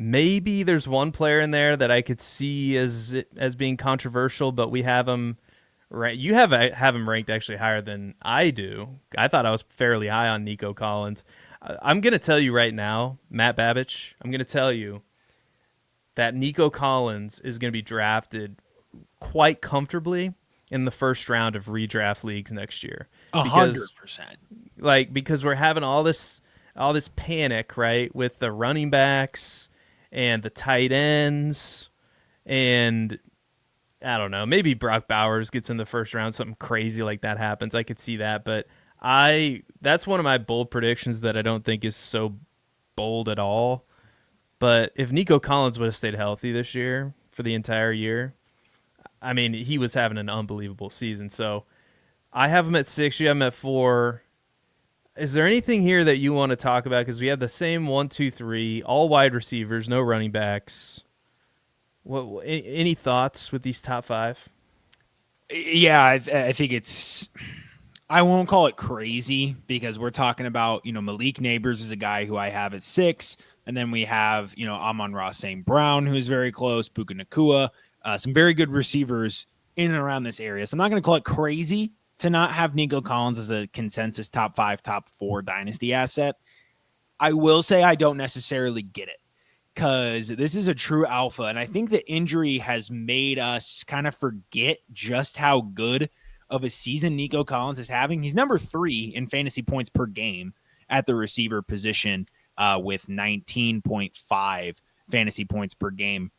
Maybe there's one player in there that I could see as being controversial, but we have him right. You have him ranked actually higher than I do. I thought I was fairly high on Nico Collins. I'm gonna tell you right now, Matt Babich. I'm gonna tell you that Nico Collins is gonna be drafted quite comfortably in the first round of redraft leagues next year A hundred because percent. because we're having all this panic, right, with the running backs and the tight ends, and I don't know, maybe Brock Bowers gets in the first round, something crazy like that happens. I could see that, but I that's one of my bold predictions that I don't think is so bold at all. But if Nico Collins would have stayed healthy this year for the entire year, I mean, he was having an unbelievable season. So I have him at 6, you have him at 4. Is there anything here that you want to talk about? Because we have the same 1, 2, 3, all wide receivers, no running backs. Any thoughts with these top 5? Yeah, I think it's. I won't call it crazy because we're talking about, Malik Neighbors is a guy who I have at 6. And then we have, Amon-Ra St. Brown, who's very close, Puka Nakua, some very good receivers in and around this area. So I'm not going to call it crazy to not have Nico Collins as a consensus top 5, top 4 dynasty asset. I will say I don't necessarily get it because this is a true alpha. And I think the injury has made us kind of forget just how good of a season Nico Collins is having. He's number 3 in fantasy points per game at the receiver position with 19.5 fantasy points per game.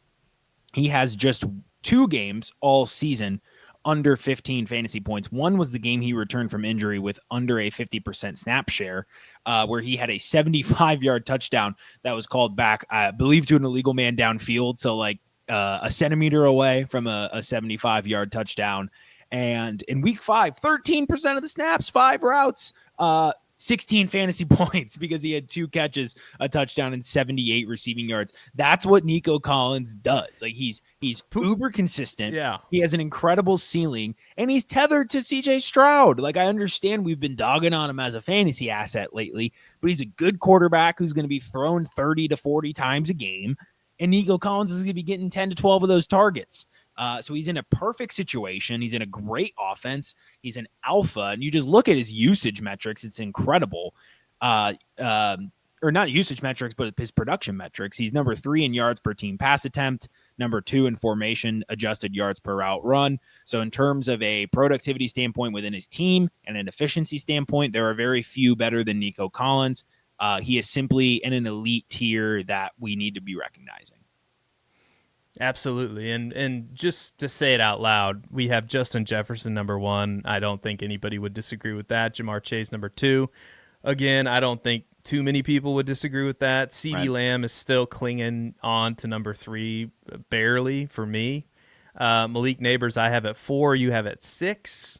He has just 2 games all season under 15 fantasy points. One was the game he returned from injury with under a 50% snap share, where he had a 75-yard touchdown that was called back, I believe, to an illegal man downfield. So like a centimeter away from a 75-yard touchdown. And in week 5, 13% of the snaps, 5 routes, 16 fantasy points because he had 2 catches, a touchdown, and 78 receiving yards. That's what Nico Collins does. Like he's uber consistent. Yeah. He has an incredible ceiling, and he's tethered to CJ Stroud. Like I understand we've been dogging on him as a fantasy asset lately, but he's a good quarterback who's going to be thrown 30 to 40 times a game, and Nico Collins is going to be getting 10 to 12 of those targets. So he's in a perfect situation. He's in a great offense. He's an alpha. And you just look at his usage metrics. It's incredible. Or not usage metrics, but his production metrics. He's number 3 in yards per team pass attempt, number 2 in formation adjusted yards per route run. So in terms of a productivity standpoint within his team and an efficiency standpoint, there are very few better than Nico Collins. He is simply in an elite tier that we need to be recognizing. Absolutely. And just to say it out loud, we have Justin Jefferson number 1. I don't think anybody would disagree with that. Jamar Chase number 2. Again, I don't think too many people would disagree with that. CeeDee Right. Lamb is still clinging on to number 3, barely for me. Malik Neighbors I have at 4, you have at 6.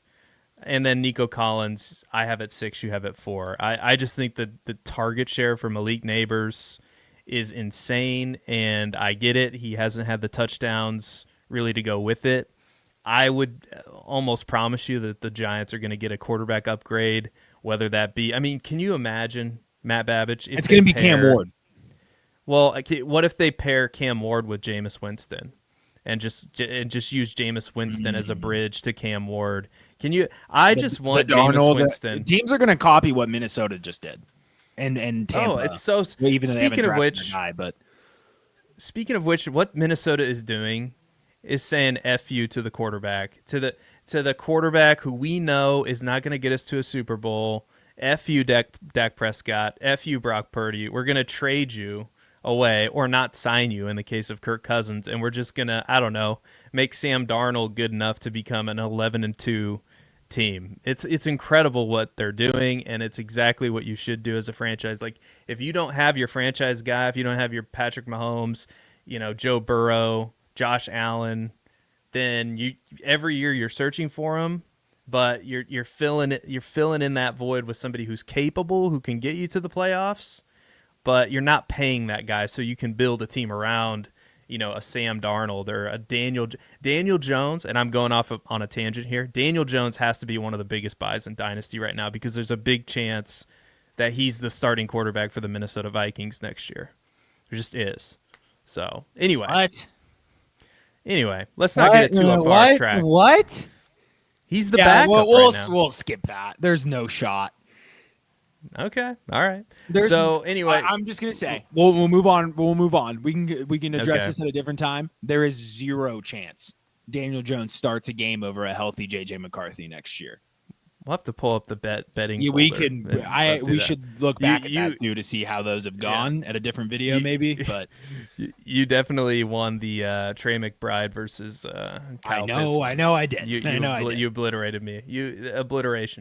And then Nico Collins I have at 6, you have at 4. I just think that the target share for Malik Neighbors is insane, and I get it. He hasn't had the touchdowns really to go with it. I would almost promise you that the Giants are going to get a quarterback upgrade, whether that be, I mean, can you imagine, Matt Babbage, if It's they going to be Cam pair, Ward. well, what if they pair Cam Ward with Jameis Winston and just use Jameis Winston as a bridge to Cam Ward? Can you, I just want Jameis Winston. Teams are going to copy what Minnesota just did. And Tampa. Oh, it's so, even though they haven't speaking of drafted which, a guy, but Speaking of which, what Minnesota is doing is saying "f you" to the quarterback, to the quarterback who we know is not going to get us to a Super Bowl. F you, Dak Prescott. F you, Brock Purdy. We're going to trade you away or not sign you in the case of Kirk Cousins, and we're just going to, I don't know, make Sam Darnold good enough to become an 11-2 team. It's incredible what they're doing, and it's exactly what you should do as a franchise. Like, if you don't have your franchise guy, if you don't have your Patrick Mahomes, Joe Burrow, Josh Allen, then you every year you're searching for them, but you're filling in that void with somebody who's capable, who can get you to the playoffs, but you're not paying that guy, so you can build a team around a Sam Darnold or a Daniel Jones. And I'm going off on a tangent here. Daniel Jones has to be one of the biggest buys in Dynasty right now because there's a big chance that he's the starting quarterback for the Minnesota Vikings next year. There just is. So anyway, What? Let's not get it too up our track. What? He's the backup right now. We'll skip that. There's no shot. Okay, all right. There's, so anyway, I'm just gonna say we'll move on. We'll move on. We can address Okay. this at a different time. There is zero chance Daniel Jones starts a game over a healthy JJ McCarthy next year. we'll have to pull up the betting. Yeah, we folder can. and do We that. should look back at you- that too to see how those have gone at a different video, maybe. But You definitely won the Trey McBride versus Kyle Pitts. I know, I did. You I know, I did. You obliterated me. Obliteration.